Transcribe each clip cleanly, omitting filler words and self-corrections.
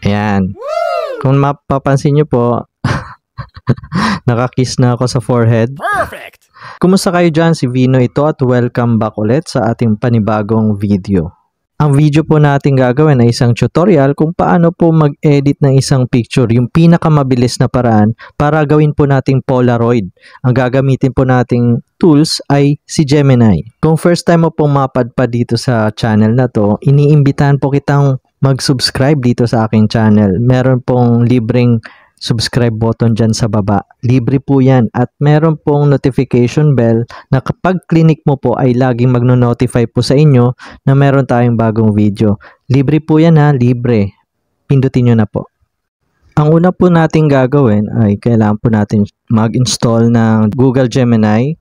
Ayan. Kung mapapansin nyo po, nakakiss na ako sa forehead. Perfect! Kumusta kayo dyan? Si Vino ito at welcome back ulit sa ating panibagong video. Ang video po natin gagawin ay isang tutorial kung paano po mag-edit ng isang picture. Yung pinakamabilis na paraan para gawin po nating Polaroid. Ang gagamitin po nating tools ay si Gemini. Kung first time mo pong mapadpad dito sa channel na to, iniimbitahan po kitang mag-subscribe dito sa aking channel. Meron pong libreng subscribe button dyan sa baba. Libre po yan at meron pong notification bell na kapag click mo po ay laging magno-notify po sa inyo na meron tayong bagong video. Libre po yan ha, libre. Pindutin nyo na po. Ang una po natin gagawin ay kailangan po natin mag-install ng Google Gemini.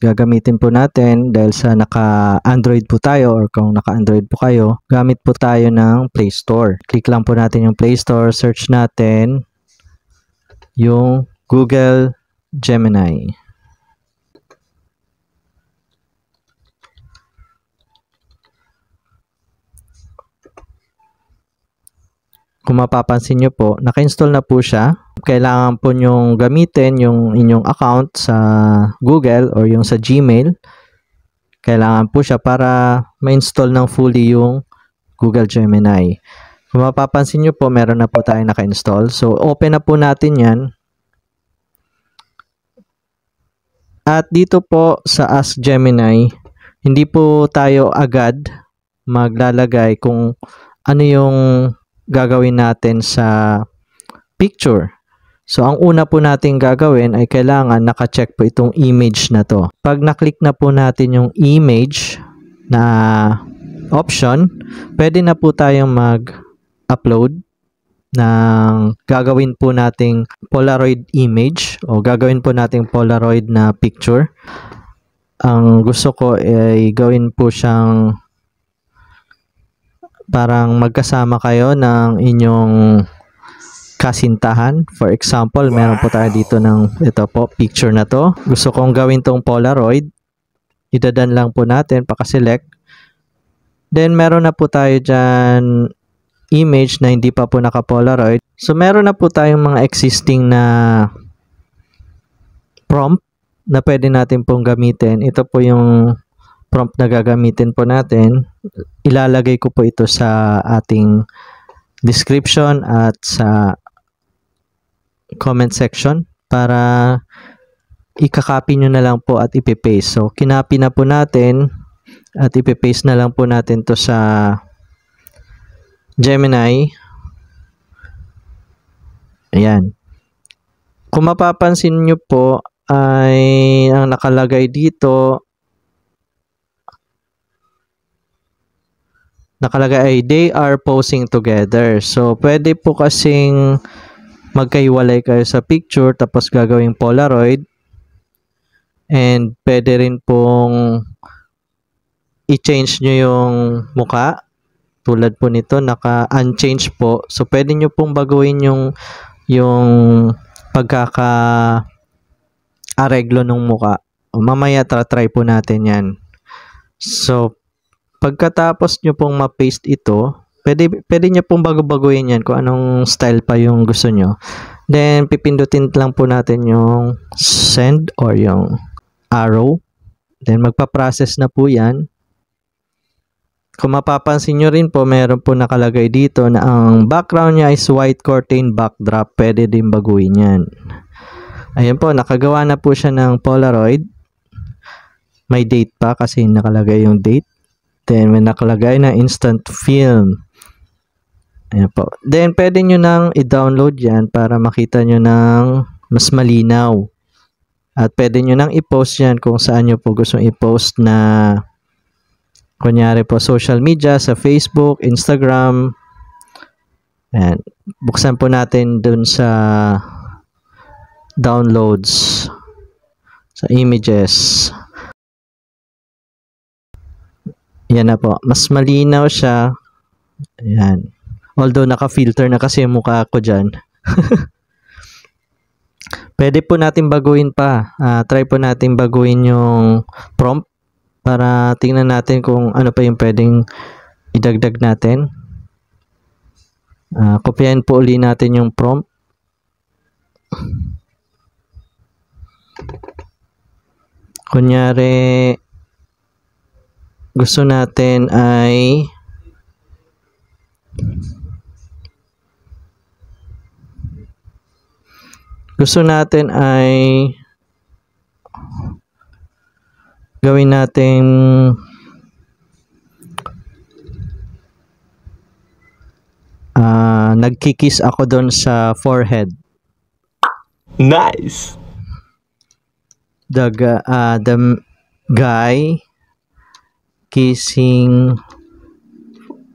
Gagamitin po natin dahil sa naka-Android po tayo or kung naka-Android po kayo, gamit po tayo ng Play Store. Click lang po natin yung Play Store, search natin yung Google Gemini. Kung mapapansin nyo po, naka-install na po siya. Kailangan po nyong gamitin yung inyong account sa Google or yung sa Gmail. Kailangan po siya para ma-install ng fully yung Google Gemini. Kung mapapansin nyo po, meron na po tayong naka-install. So, open na po natin yan. At dito po sa Ask Gemini, hindi po tayo agad maglalagay kung ano yung gagawin natin sa picture. So, ang una po natin gagawin ay kailangan naka-check po itong image na to. Pag na-click na po natin yung image na option, pwede na po tayong mag-upload ng gagawin po nating Polaroid image o gagawin po nating Polaroid na picture. Ang gusto ko ay gawin po siyang parang magkasama kayo ng inyong kasintahan. For example, meron po tayo dito ng ito po, picture na to. Gusto kong gawin tong Polaroid. Idadan lang po natin, paka-select. Then, meron na po tayo dyan image na hindi pa po naka-Polaroid. So, meron na po tayong mga existing na prompt na pwede natin pong gamitin. Ito po yung prompt na gagamitin po natin. Ilalagay ko po ito sa ating description at sa comment section para ikakopy nyo na lang po at ipipaste. So, kinopy na po natin at ipipaste na lang po natin to sa Gemini. Ayan. Kung mapapansin nyo po ay ang nakalagay dito ay they are posing together. So, pwede po kasing magkaiwalay kayo sa picture tapos gagawing Polaroid. And pwede rin pong i-change nyo yung muka. Tulad po nito, naka-unchange po. So, pwede nyo pong baguhin yung pagkaka-areglo ng muka. Mamaya try po natin yan. So, pagkatapos nyo pong ma-paste ito, pwede nyo pong bago-baguhin yan kung anong style pa yung gusto nyo. Then, pipindutin lang po natin yung send or yung arrow. Then, magpa-process na po yan. Kung mapapansin nyo rin po, meron po nakalagay dito na ang background niya is white curtain backdrop. Pwede din baguhin yan. Ayan po, nakagawa na po siya ng Polaroid. May date pa kasi nakalagay yung date. Then, may nakalagay na instant film. Ayan po. Then, pwede nyo nang i-download yan para makita nyo ng mas malinaw. At pwede nyo nang i-post yan kung saan nyo po gusto i-post na kunyari po social media, sa Facebook, Instagram. Ayan. Buksan po natin dun sa downloads, sa images. Yan na po. Mas malinaw siya. Ayan. Although naka-filter na kasi yung mukha ko dyan. Pwede po natin baguhin pa. Try po natin baguhin yung prompt para tingnan natin kung ano pa yung pwedeng idagdag natin. Kopyahin po uli natin yung prompt. Kunyari, gusto natin ay gawin natin nagkikiss ako doon sa forehead. Nice. The guy kissing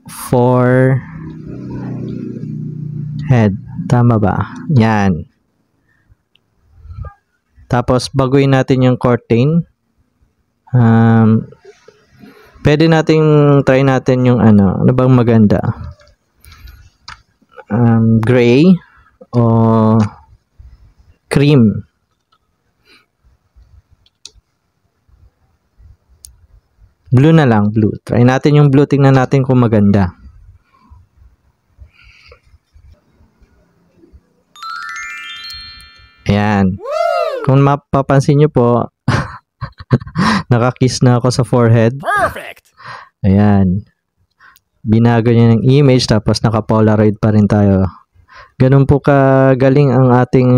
forehead. Tama ba? Yan. Tapos baguhin natin yung curtain. Pwede nating try natin yung ano bang maganda? Gray o cream. Blue na lang, blue. Try natin yung blue, tingnan natin kung maganda. Ayan. Kung mapapansin nyo po, nakakiss na ako sa forehead. Perfect. Ayan. Binago niya ng image tapos naka-polaroid pa rin tayo. Ganun po kagaling ang ating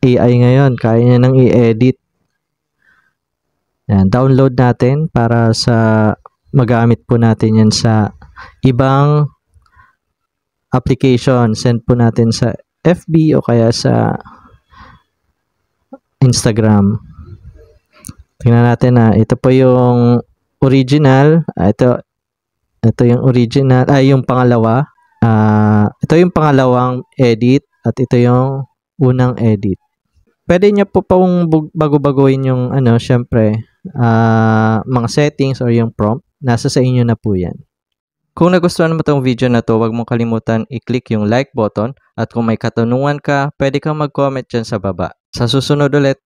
AI ngayon. Kaya niya nang i-edit. Ayan, download natin para sa magamit po natin yan sa ibang application. Send po natin sa FB o kaya sa Instagram. Tingnan natin na ito po yung original. Ito yung original, yung pangalawa. Ito yung pangalawang edit at ito yung unang edit. Pwede niyo po pong bago-baguhin yung syempre, mga settings or yung prompt. Nasa sa inyo na po yan. Kung nagustuhan mo itong video na to, huwag mong kalimutan i-click yung like button at kung may katanungan ka, pwede kang mag-comment dyan sa baba. Sa susunod ulit,